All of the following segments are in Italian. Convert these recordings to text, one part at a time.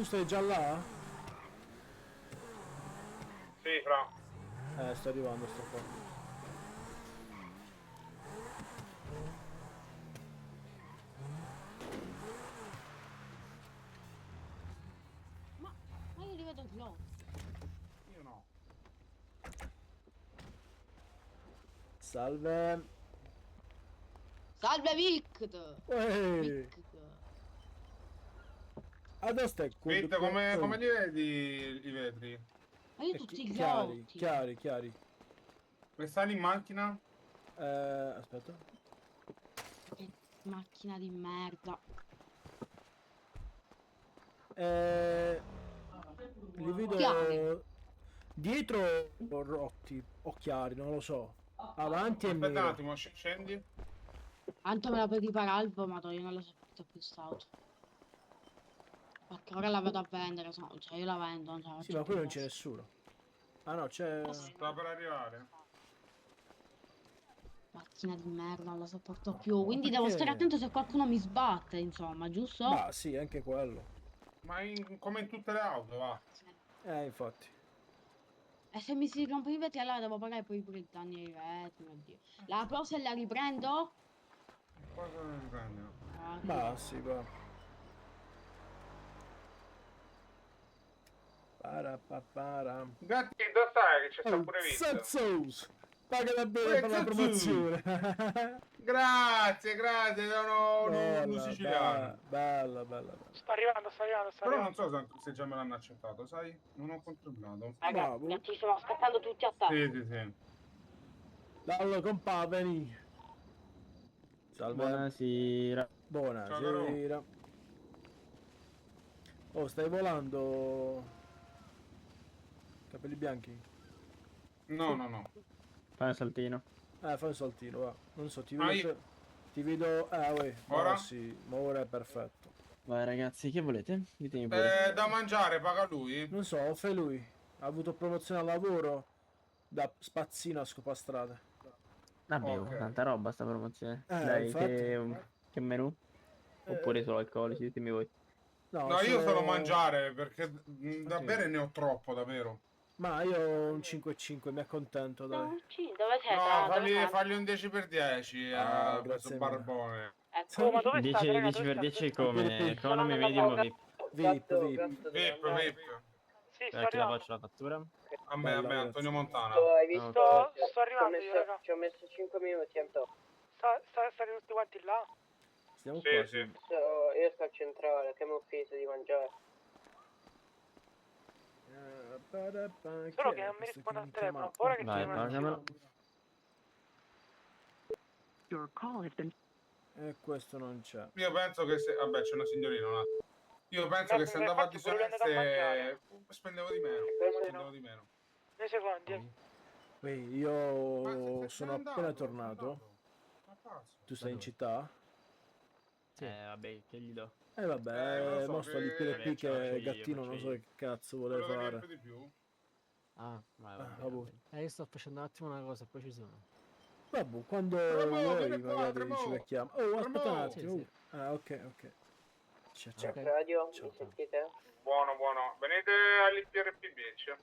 stai già là? Sì, fra. Sto arrivando, sto qua. Ma io li vedo slow. Io no. Salve. Salve Vict! Ehi, Vict. adesso stai Vito, come li vedi i vetri? Ma io tutti chiari, glotti. chiari, chiari. E sali in macchina? Aspetta. Che macchina di merda. Eh, li Chiari. vedo dietro rotti o chiari, non lo so. Avanti è Aspetta un nero. attimo, scendi. Tanto me la puoi riparare il vomito, io non la sopporto più st'auto. Perché ora la vado a vendere, cioè io la vendo, non ce la Sì, faccio ma qui più non c'è adesso. nessuno. Ah no, c'è... Sta per arrivare. Macchina di merda, non la sopporto più. Ma Quindi devo stare perché? attento se qualcuno mi sbatte, insomma, giusto? Bah, sì, anche quello. Ma come in tutte le auto, va. Infatti. E se mi si rompe i vetri, allora devo pagare poi pure i danni ai vetri, mio Dio. La Pro se la riprendo? Cosa ne riprendono? Ah, Bah, arrivato. sì, va. Para, pa, para. Gatti, dove stai? Che c'è sta Oh, pure Vito. Zazzos! Paga da bere Uè, per la Zazzu! promozione. Grazie, grazie, sono un Bella, siciliano. bella, bella, bella. Sto arrivando, sto arrivando, sto Però non arrivando. so se già me l'hanno accettato, sai? Non ho controllato. Raga, Ma, boh. gatti, stiamo aspettando tutti a te. Sì, sì, sì. Dallo compà, veni. Salve. Buonasera. Ciao, caro. Buonasera. Oh, stai volando? Capelli bianchi? No, no, no. Fai un saltino. Fai un saltino, va. Non so, ti Ah, vedo... Ti vedo... uè. Ma ora? sì, ma ora è perfetto. Vai ragazzi, che volete? Ditemi pure. Da mangiare, paga lui? Non so, fai lui. Ha avuto promozione al lavoro da spazzino a scopastrade. Vabbè, Ok. oh, tanta roba sta promozione. Dai, Infatti. che menù? Oppure Eh, solo alcolici, ditemi voi. no, No, io solo solo... mangiare perché da Anche io. bere ne ho troppo, davvero. Ma io ho un 5-5, mi accontento, dai. No, sì, dove No, siete? Dove siete? fagli un 10 per 10 Ah, a questo grazie mille. barbone. Oh, ma Eccomi. dove state, 10, raga? 10 Dove per state? Dove 10 state? come P. Sono economy, nella medium o pausa. VIP? VIP, VIP. VIP, VIP. Sì, sto A chi la arrivando. faccio la fattura? A Bella, me, Antonio grazie. Montana. Hai Ok. visto? Sto arrivando io, raga. Ci ho messo 5 minuti, Antonio. State tutti quanti là? Stiamo Sì, qua, sì. sì. Io sto al centrale, che mi ho finito di mangiare. Solo Chi che è non mi questo che risponde al mi telefono. chiama? Ora che ci Vai, devo un pagamelo. attimo. E questo non c'è. Io penso che se... Vabbè, c'è una signorina, un attimo. Io penso che se Ma andavo a infatti pure lui è andato a mangiare. disoneste spendevo di meno. Sì, Spendevo no. di meno. 2 secondi. Ma Io sei sono appena andato? Sei tornato. andato? Ma pazzo. Tu Da stai in dove? città? Vabbè, che gli do? E Lo vabbè, so mo sto lì che PLP Vabbè, faccio che io, gattino faccio non so io. che cazzo vuole quello che riempie fare. di più. Ah, vai, va bene, va Vabbè. bene. Io sto facendo un attimo una cosa, poi ci sono. Vabbè, quando Tremo, vuoi vieni qua, magari ci Tremo. becchiamo. Oh, aspetta un Tremo. Sì, attimo. sì. Ok, ok. Ciao, ciao. Check Ok. radio, Ciao. mi sentite? Buono, buono. Venite all'IPRP Beach.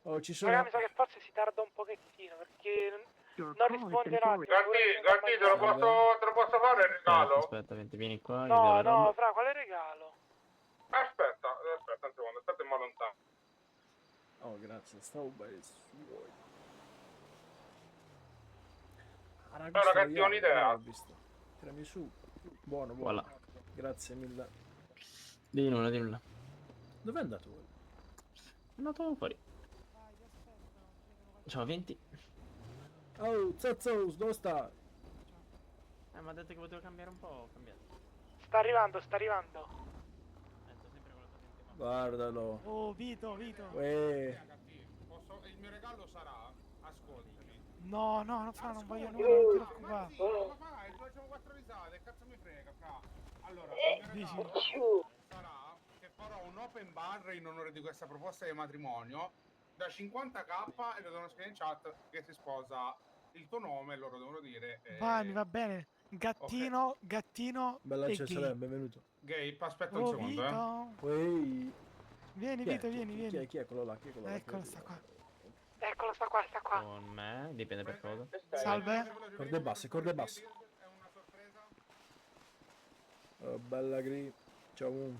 Oh, ci Raga, sono... mi sa che forse si tarda un pochettino perché non risponderà. Pure che Gatti, è te lo andato a Salve. mangiare. posso fare il regalo? Aspetta, vieni qua, che vedo No, la no, roba. fra, quale regalo? Aspetta un secondo, state un lontano. Oh, grazie. Stavo bei suoi. Ah, Ciao questo ragazzi, ho royale, un'idea. l'ho visto. Tirami su. Buono, buono. Voilà. Grazie mille. Di nulla, di nulla. Dove è andato quello? È andato fuori. Ciao, 20. Oh, Zazzos, dove sta? Ma ha detto che potevo cambiare un po', ho cambiato. Sta arrivando, sta arrivando. Sto sempre con la tua mente qua. Guardalo. Oh, Vito, Vito. Gatti, il mio regalo sarà, ascoltami. No, no, non fa, non voglio nulla, Ascoltami. non ti preoccupare. Ma vai, facciamo 4 risate, cazzo mi frega, fra. Allora, il mio Dici? regalo sarà che farò un open bar in onore di questa proposta di matrimonio da 50k e vedo uno screen in chat che si sposa il tuo nome e loro devono dire... Vai, mi va bene. Gattino, gattino Bella e Cesare, gay. benvenuto. Gabe, aspetta un Oh, secondo, Vito. Ehi. Vieni, Chi è? Vito, vieni, Chi è? vieni. Chi è quello là? Chi è quello là? Eccolo, sta qua. Eccolo, sta qua, sta qua. Con me, dipende per cosa. Salve. Corde basse, corde basse. È una sorpresa. Oh, bella Gri. Ciao.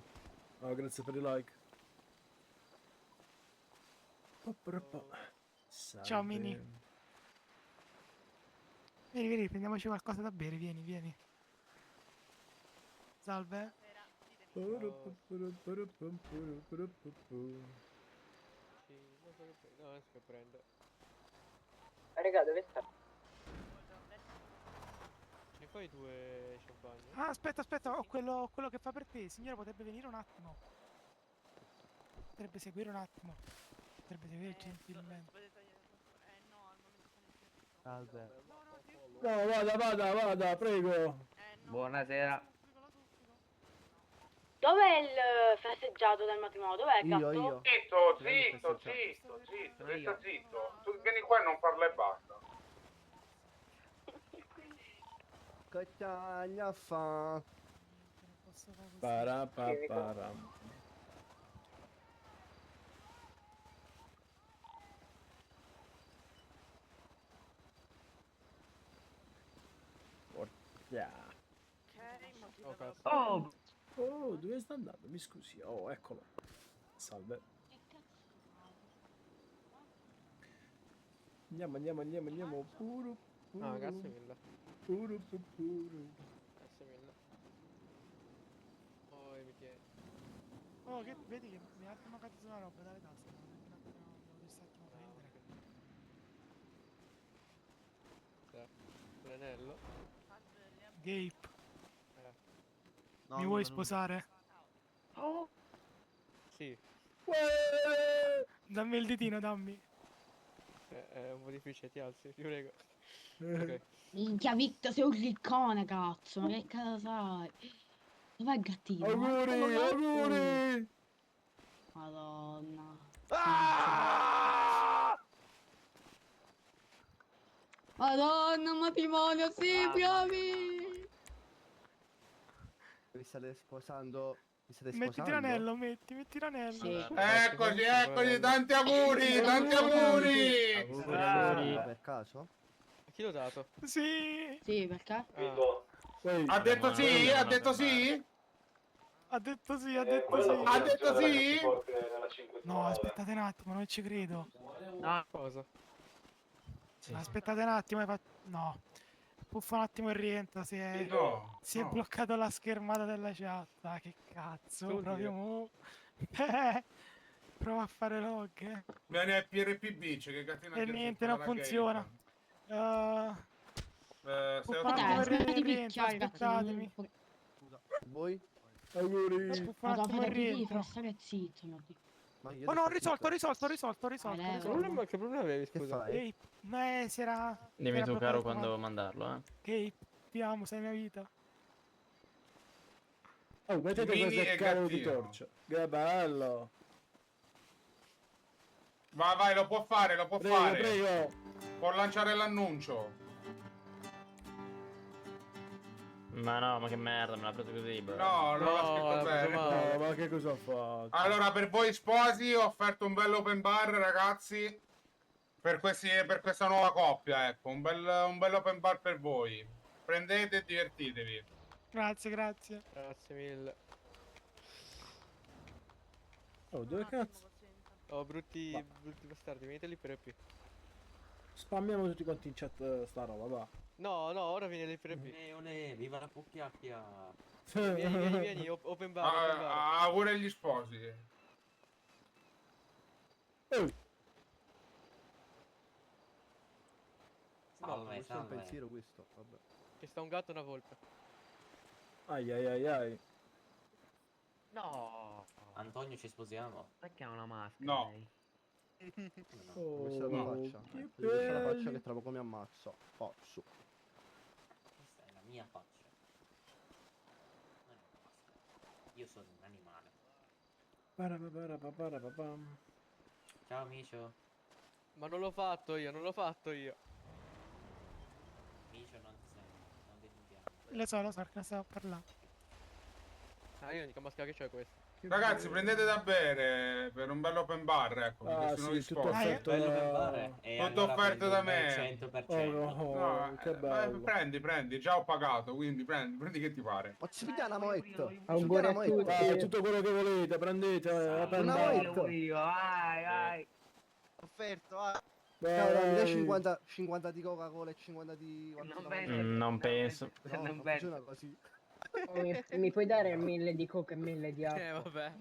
Oh, grazie per i like. Ciao, Mini. Vieni, vieni, prendiamoci qualcosa da bere, vieni, vieni. Salve. No, esco e prendo. Raga, dove sta? Ne fai 2 champagne? Ah, aspetta, aspetta, ho quello che fa per te. Signora, potrebbe venire un attimo. Potrebbe seguire un attimo. Potrebbe seguire gentilmente. Salve. No, vada, prego. Buonasera. Dov'è il festeggiato del matrimonio? Dov'è il gatto? Zitto, resta zitto. Tu vieni qua e non parla e basta. Cagna fa. Non posso fare così. Parapaparam. Porca. Oh, cazzo. Oh, dove sta andando? Mi scusi. Oh, eccolo. Salve. Andiamo. Puro. Ah, grazie mille. Puro. Grazie mille. Poi mi tieni. Oh, che vedi che mi ha mancato una roba dalle tasche. Un attimo, devo stare un attimo a prendere. L'anello. Gabe, No, mi vuoi sposare? Sì. Dammi il ditino, dammi. È un po' difficile, ti alzi, ti prego. Ok. Minchia Victor, sei un riccone, cazzo. Ma che cazzo sai? Dov'è il gattino? Auguri. Madonna. Ah! Madonna, matrimonio, sì, bravi! Vi state sposando? Vi state Mettiti sposando? l'anello, metti l'anello. Sì. Eccoci, tanti auguri, tanti auguri. Auguri. Per caso? A chi l'ho dato? Sì, Sì, perché? Ah, Ehi, Ha detto sì? Ha detto sì? ha detto sì, ha detto sì. Ha detto sì? No, aspettate un attimo, non ci credo. cosa? Aspettate un attimo, no. Puffa un attimo e rientra, No. si è bloccato la schermata della chat. Ah, che cazzo, Oddio. proprio mo. Prova a fare log, Vieni a PRP c'è che catena E che niente, non funziona. Sei Puffa un Vabbè, attimo smetti e di rientra, picchiare, aspettatemi. Voi? auguri. Puffa un Vado a attimo e fare pipì, rientra. fa stare zitto, mio Dio. Ma io Oh no, ho adesso risolto. leva. Che problema avevi, Che scusa? fai? Gabe, ma si era... Dimmi era tu, bloccato caro, il quando mandarlo, eh. Gabe, ti amo, sei mia vita. Oh, mettete Mini questo e cavolo di gattino. torcia. Che bello. Vai, lo può fare, Prego. Può lanciare l'annuncio. Ma no, ma che merda, me l'ha preso così, bro. No, non l'ha scritto l'ha preso bene. male. No, ma che cosa ho fatto? Allora, per voi sposi ho offerto un bel open bar, ragazzi. Per questa nuova coppia, ecco. Un bel open bar per voi. Prendete e divertitevi. Grazie. Grazie mille. Oh, dove cazzo? Oh, brutti bastardi, veniteli per EP. Spammiamo tutti quanti in chat sta roba, va. No, ora viene lì per EP. Viva la pucchiacchia! Vieni, open bar, open bar. Auguri agli sposi. No, questo è un pensiero questo. Vabbè. Che sta un gatto e una volpe. Ai. No! Antonio, ci sposiamo? Perché ha una maschera? No. Oh, Questa è la no. faccia. Che Questa è la faccia belli. che trovo come ammazzo. Pozzo. Questa è la mia faccia. Non è una maschera. Io sono un animale. Parapapapapapapam. Ciao Micio. Ma non l'ho fatto io. Micio non ti sento. Non ti sentiamo. Lo so, perché ne stavo a parlare. Ah, io l'unica maschera che c'ho è questa. Ragazzi, prendete da bere per un bel open bar, ecco, Ah, questi nuovi sì, tutto spot. offerto Bello per da... bare. E Tutto allora offerto prendo da un bel me. 100%. Oh, No, che bello. prendi, già ho pagato, quindi prendi che ti pare. Ma ci pigliamo una moetta. Auguri a tutti. Tutto quello che volete, prendete. Open Una bar. moetta. Vai. Offerto, ah. Vai, Ciao, dammi dai vai. 50 di Coca-Cola e 50 di... Non penso. No, non funziona così. Mi puoi dare 1000 di coca e 1000 di acqua? Vabbè.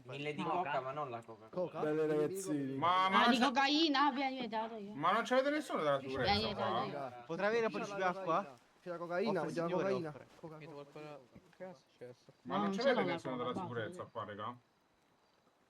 1000 di coca, ma non la Coca-Cola. Coca? Belle ragazzini. Ah, di cocaina, vieni dato io. Ma non c'avete nessuno della sicurezza qua? Dai. Potrei avere un po' di acqua? C'è la cocaina, Offre, vogliamo signore, cocaina? offre. Coca-Cola. Che è successo? Ma No, non non c'avete c'era la nessuno della Coca, sicurezza basta. qua, raga?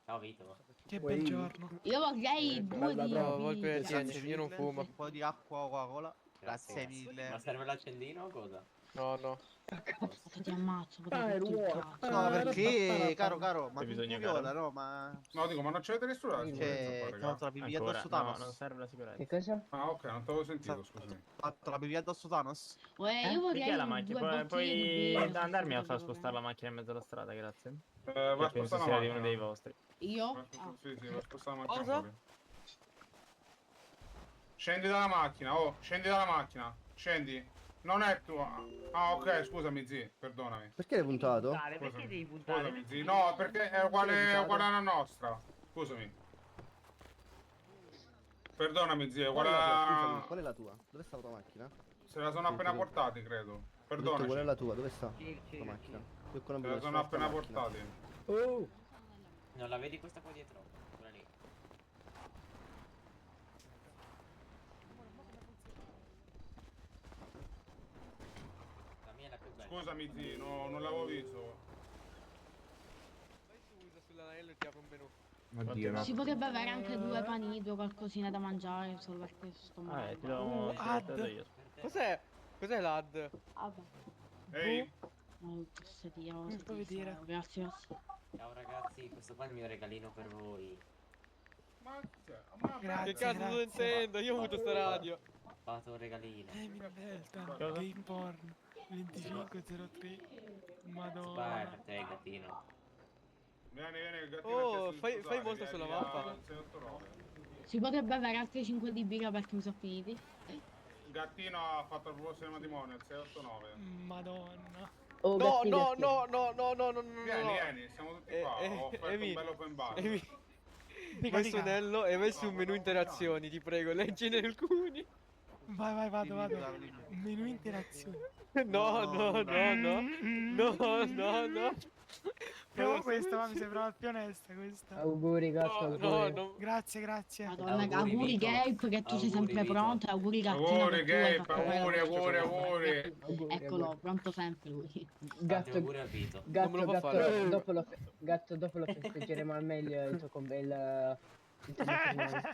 Ciao Vito. Che Uè. bel giorno. Io vorrei due bella di brava. No, Volpe, birra. tieni, io non fumo. Un po' di acqua, Coca-Cola. Grazie mille. Ma serve l'accendino o cosa? No, no. Cazzo, ti ammazzo, Ah, è potevo ruolo. cazzo. No, perché, caro, ma Hai tu bisogno, viola, caro? no, ma... No, dico, ma non c'avete nessuno della sicurezza qua, Cioè, raga? la bevi Ancora? addosso No, Thanos? non serve la sicurezza. Che cosa? Ah, ok, non t'avevo sentito, scusami. Fatto la bevi addosso Thanos? Uè, io Che vorrei è la macchina? due bottiglie di birra. Puoi se andarmi a fosse far proprio spostare la macchina in mezzo alla strada, grazie. Va Che penso spostata sia la di uno macchina. dei vostri. Io? Va Ah. Sì, va spostata la macchina Cosa? fuori. Scendi dalla macchina, oh, scendi dalla macchina. Scendi. Non è tua. Ah, ok, scusami, zi, perdonami. Perché l'hai puntato? Scusami, zi. No, perché è uguale alla nostra. Scusami. Perdonami, zio, è uguale Scusami, a... qual è la tua? Dove sta la tua macchina? Se la sono appena portati, credo. Ho detto, Perdonaci. qual è la tua? Dove sta la tua macchina? Io con Se la sono appena portati. Oh, Non la vedi questa qua dietro? Quella lì. La mia è la più bella. Scusami, zi, non l'avevo visto. Vai su, usa sull'anello e ti apre un menù. Oddio, no. Si potrebbe avere anche due panini o qualcosina da mangiare solo perché sto male. Ti do io. Cos'è? Cos'è l'ad? Vabbè, Ehi, questo Dio. Non puoi vedere. Grazie. Ciao ragazzi, questo qua è il mio regalino per voi. ma... Grazie, Che cazzo sto intendo? Io ho avuto sta radio. Ho fatto un regalino. Emil Delta, Game Porn, 2503, Madonna. Vai per te, gattino. Vieni, il gattino Oh, ha chiesto di fai scusare, mostra sulla vieni mappa. al 689. Si potrebbe avere altri 5 di birra perché mi sono finiti. Il gattino ha fatto il prossimo matrimonio, il 689. Madonna. Oh, No, gatti, no, gatti. no, no, no, no, no, no, Vieni, siamo tutti qua. Ho offerto Emi, un bel open bar. Emi, Dica, vai su dica. anello e vai su menu interazioni, ti prego, leggine alcuni. Vai, vado. Menu interazioni. No, no, no, no. No, no, no. Provo questa, ma mi sembra più onesta questa. Auguri, gatto, No, auguri. no, no. Grazie. Madonna, Auguri, auguri Vito. Gabe che tu sei Auguri, sempre Vito. pronto. Auguri gattino Auguri, che tu hai Gabe, fatto bene. auguri. Eccolo, pronto sempre lui. Tanti Gatto, auguri a Vito. Non me lo fa fare. dopo lo festeggeremo al meglio il tuo il tuo matrimonio.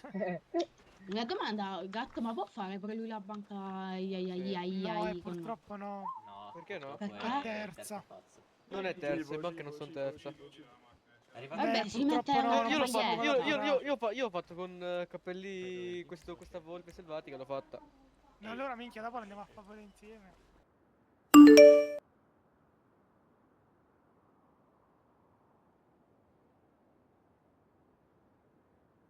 Una domanda, gatto, ma può fare pure lui la banca No, purtroppo no. No. Perché no? Perché? poi è Terza. pazzo. Non è terza, le banche non sono terza. Arriva Vabbè, si mette purtroppo no, una Io l'ho fatto, paglietta. io ho fatto con Cappelli questa volpe selvatica, l'ho fatta. No, allora minchia, dopo andiamo a favore insieme.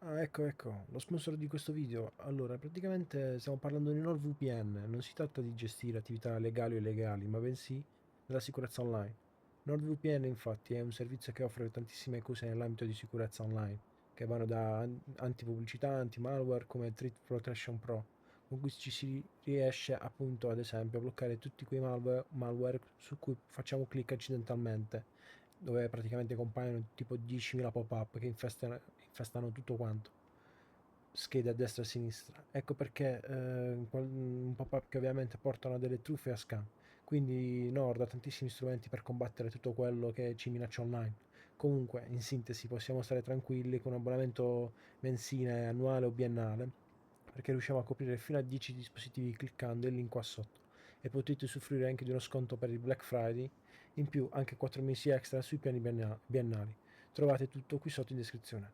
ah, ecco, lo sponsor di questo video. Allora, praticamente stiamo parlando di NordVPN. Non si tratta di gestire attività legali o illegali, ma bensì della sicurezza online. NordVPN infatti è un servizio che offre tantissime cose nell'ambito di sicurezza online, che vanno da antipubblicità, anti-malware come Threat Protection Pro, con cui ci si riesce appunto ad esempio a bloccare tutti quei malware su cui facciamo clic accidentalmente, dove praticamente compaiono tipo 10.000 pop-up che infestano tutto quanto, schede a destra e a sinistra. Ecco perché un pop-up che ovviamente portano a delle truffe e a scam. Quindi Nord ha tantissimi strumenti per combattere tutto quello che ci minaccia online. Comunque, in sintesi, possiamo stare tranquilli con un abbonamento mensile, annuale o biennale, perché riusciamo a coprire fino a 10 dispositivi cliccando il link qua sotto, e potete usufruire anche di uno sconto per il Black Friday, in più anche 4 mesi extra sui piani biennali. Trovate tutto qui sotto in descrizione.